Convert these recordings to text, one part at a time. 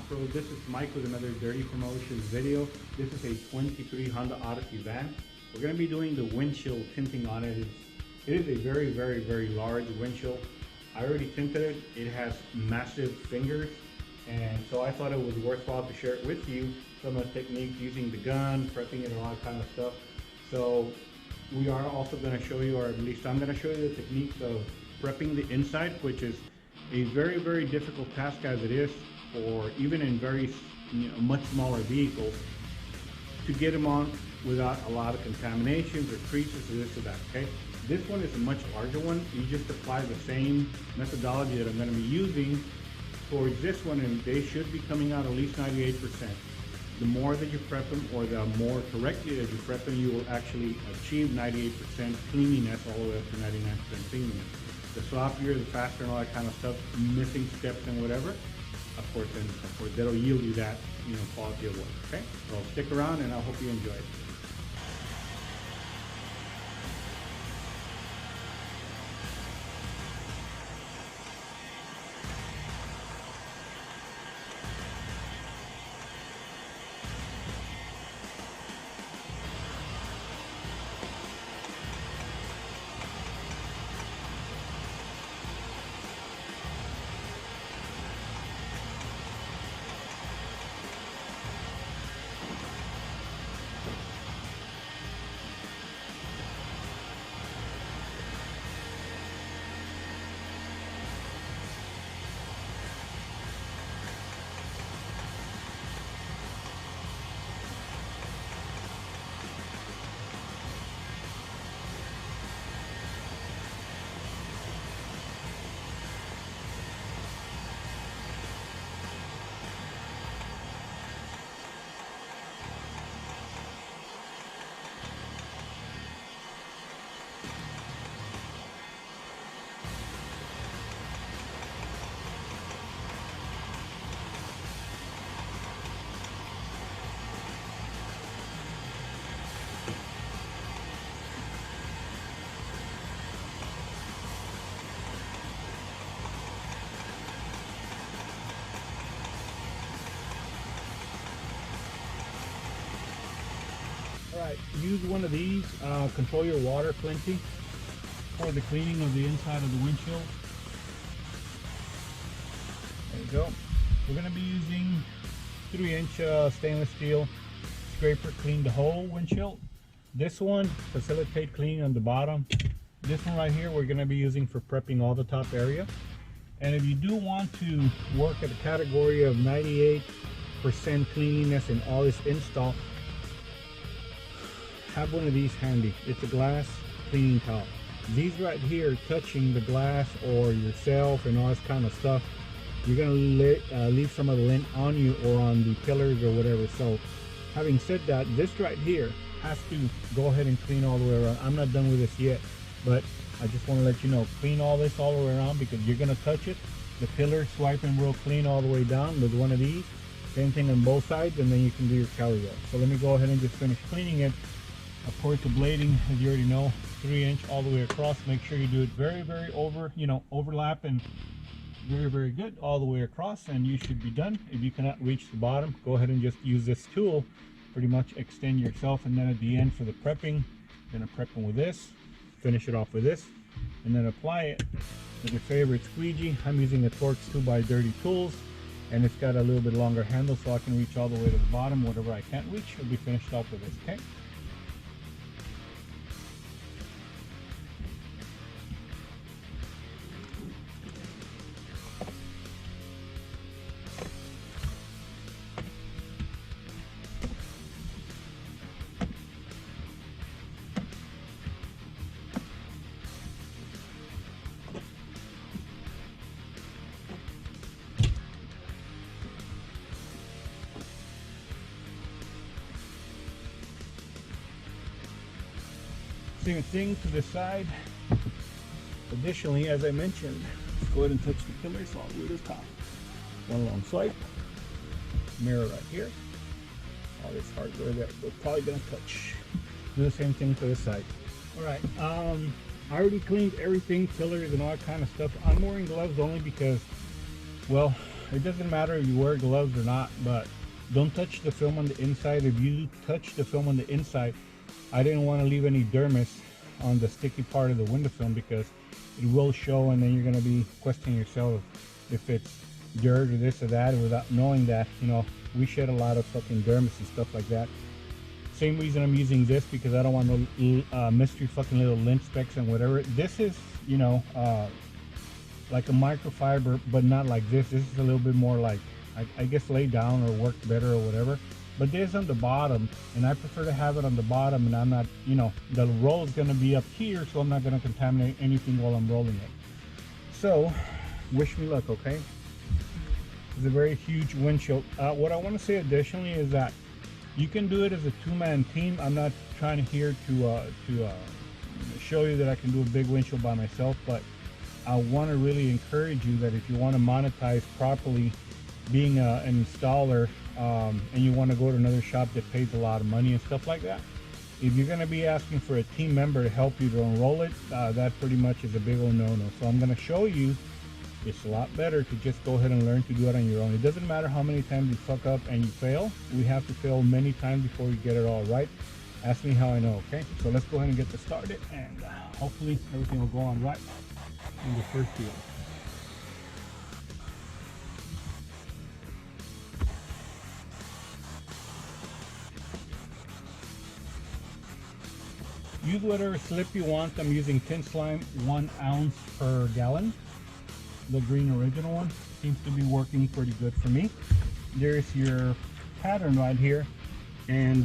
Pro. This is Mike with another Dirty Promotions video. This is a 23 Honda Odyssey van. We're going to be doing the windshield tinting on it. It is a very large windshield. I already tinted it. It has massive fingers, and so I thought it was worthwhile to share it with you. Some of the techniques using the gun, prepping it, and all that kind of stuff. So we are also going to show you, or at least I'm going to show you the techniques of prepping the inside, which is a very difficult task as it is for even in very much smaller vehicles to get them on without a lot of contaminations or creases or this or that. Okay, this one is a much larger one. You just apply the same methodology that I'm going to be using towards this one, and they should be coming out at least 98%. The more that you prep them, or the more correctly that you prep them, you will actually achieve 98% cleanliness all the way up to 99% cleanliness. The sloppier, the faster, and all that kind of stuff, missing steps and whatever, of course that'll yield you that quality of work. Okay, so stick around and I hope you enjoy it. Alright, use one of these, control your water plenty for the cleaning of the inside of the windshield. There you go. We're going to be using 3-inch stainless steel scraper to clean the whole windshield. This one facilitate cleaning on the bottom. This one right here we're going to be using for prepping all the top area. And if you do want to work at a category of 98% cleanliness in all this install, have one of these handy. It's a glass cleaning towel. These right here, touching the glass or yourself and all this kind of stuff, you're gonna leave some of the lint on you or on the pillars or whatever. So having said that, this right here has to go ahead and clean all the way around. I'm not done with this yet, but I just want to let you know, clean all this all the way around, because you're gonna touch it. The pillar swiping real clean all the way down with one of these. Same thing on both sides, and then you can do your Cali roll. So let me go ahead and just finish cleaning it. Of course, the blading, as you already know, 3-inch all the way across. Make sure you do it very overlap and very good all the way across, and you should be done. If you cannot reach the bottom, go ahead and just use this tool, pretty much extend yourself, and then at the end for the prepping, you're gonna prep them with this, finish it off with this, and then apply it with your favorite squeegee. I'm using a Torx 2x Dirty Tools, and it's got a little bit longer handle, so I can reach all the way to the bottom. Whatever I can't reach will be finished off with this. Okay. Same thing to the side. Additionally, as I mentioned, let's go ahead and touch the pillars all the way to the top. One long swipe, mirror right here. All this hardware that we're probably gonna touch. Do the same thing to the side. All right, I already cleaned everything, pillars and all that kind of stuff. I'm wearing gloves only because, well, it doesn't matter if you wear gloves or not, but don't touch the film on the inside. If you touch the film on the inside, I didn't want to leave any dermis on the sticky part of the window film, because it will show, and then you're going to be questioning yourself if it's dirt or this or that, without knowing that, you know, we shed a lot of fucking dermis and stuff like that. Same reason I'm using this, because I don't want no mystery fucking little lint specks and whatever. This is, you know, like a microfiber, but not like this. This is a little bit more like, I guess, lay down or work better or whatever. But this on the bottom, and I prefer to have it on the bottom, and I'm not, you know, the roll is going to be up here, so I'm not going to contaminate anything while I'm rolling it. So wish me luck, okay? It's a very huge windshield. What I want to say additionally is that you can do it as a two-man team. I'm not trying here to show you that I can do a big windshield by myself, but I want to really encourage you that if you want to monetize properly being an installer, and you want to go to another shop that pays a lot of money and stuff like that, if you're going to be asking for a team member to help you to unroll it, that pretty much is a big old no-no. So I'm going to show you. It's a lot better to just go ahead and learn to do it on your own. It doesn't matter how many times you fuck up and you fail. We have to fail many times before we get it all right. Ask me how I know, okay? So let's go ahead and get this started, and hopefully everything will go on right in the first deal. Use whatever slip you want. I'm using Tint slime, 1 ounce per gallon. The green original one seems to be working pretty good for me. There's your pattern right here, and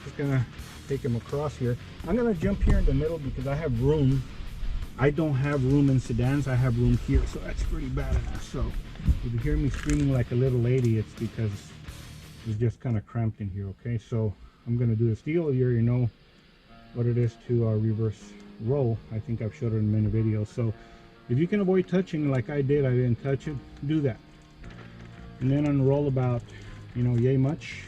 just gonna take them across here. I'm gonna jump here in the middle because I have room. I don't have room in sedans. I have room here, so that's pretty badass. So if you hear me screaming like a little lady, it's because it's just kind of cramped in here. Okay, so I'm gonna do this deal. You already know what it is to reverse roll. I think I've showed it in many videos. So if you can avoid touching like I did, I didn't touch it, do that. And then unroll about, you know, yay much.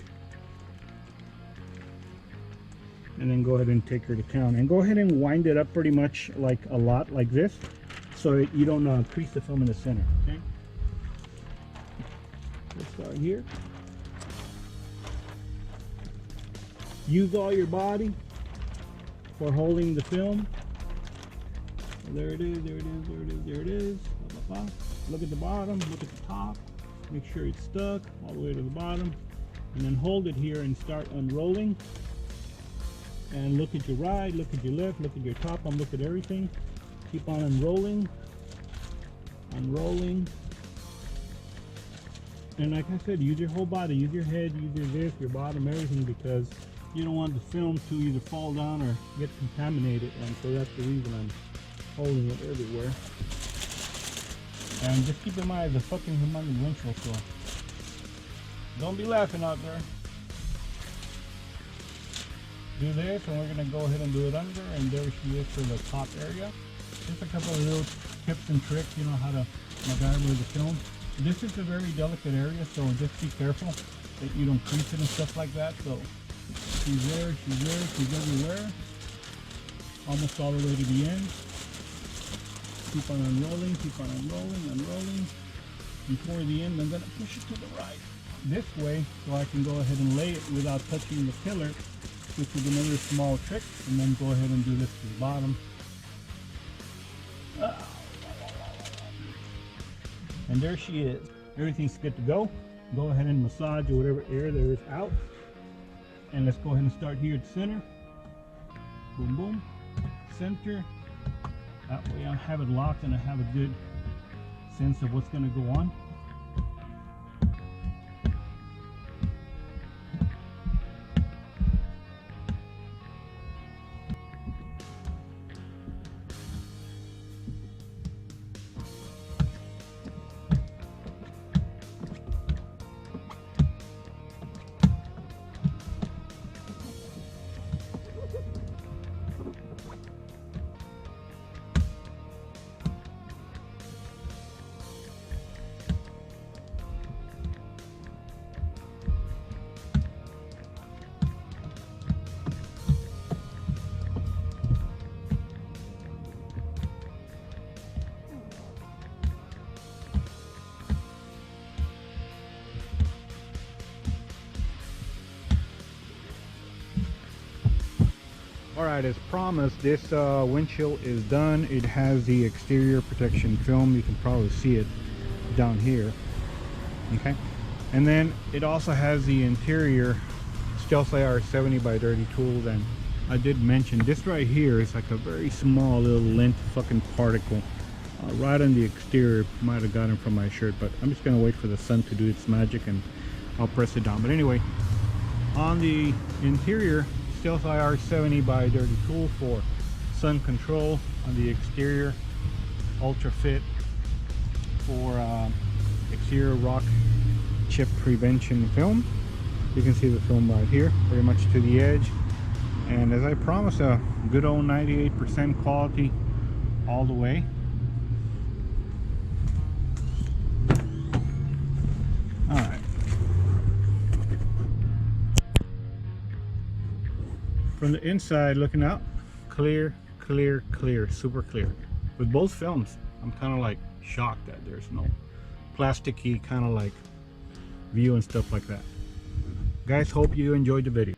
And then go ahead and take her to town. And go ahead and wind it up pretty much like a lot like this, so you don't crease the film in the center, okay? Let's start here. Use all your body for holding the film. There it is, there it is, there it is, there it is. Blah, blah, blah. Look at the bottom, look at the top. Make sure it's stuck all the way to the bottom. And then hold it here and start unrolling. And look at your right, look at your left, look at your top, and look at everything. Keep on unrolling. Unrolling. And like I said, use your whole body, use your head, use your this, your bottom, everything, because you don't want the film to either fall down or get contaminated. And so that's the reason I'm holding it everywhere. And just keep in mind the fucking humongous windshield, so don't be laughing out there. Do this, and we're gonna go ahead and do it under, and there she is for the top area. Just a couple of little tips and tricks, you know, how to MacGyver the film. This is a very delicate area, so just be careful that you don't crease it and stuff like that. So she's there, she's everywhere, almost all the way to the end. Keep on unrolling, keep on unrolling, unrolling. Before the end, I'm gonna push it to the right this way, so I can go ahead and lay it without touching the pillar, which is another small trick. And then go ahead and do this to the bottom. And there she is. Everything's good to go. Go ahead and massage or whatever air there is out. And let's go ahead and start here at the center. Boom, boom. Center. That way I have it locked and I have a good sense of what's going to go on. All right, as promised, this windshield is done. It has the exterior protection film. You can probably see it down here. Okay, and then it also has the interior Stealth AR 70 by Dirty Tools. And I did mention this right here is like a very small little lint fucking particle right on the exterior. Might have gotten from my shirt, but I'm just gonna wait for the sun to do its magic and I'll press it down. But anyway, on the interior, Stealth AR 70 by Dirty Tools for sun control. On the exterior, ultrafit for exterior rock chip prevention film. You can see the film right here, very much to the edge. And as I promised, a good old 98% quality all the way. All right. From the inside looking out, clear, clear, clear, super clear. With both films, I'm kind of like shocked that there's no plasticky kind of like view and stuff like that. Guys, hope you enjoyed the video.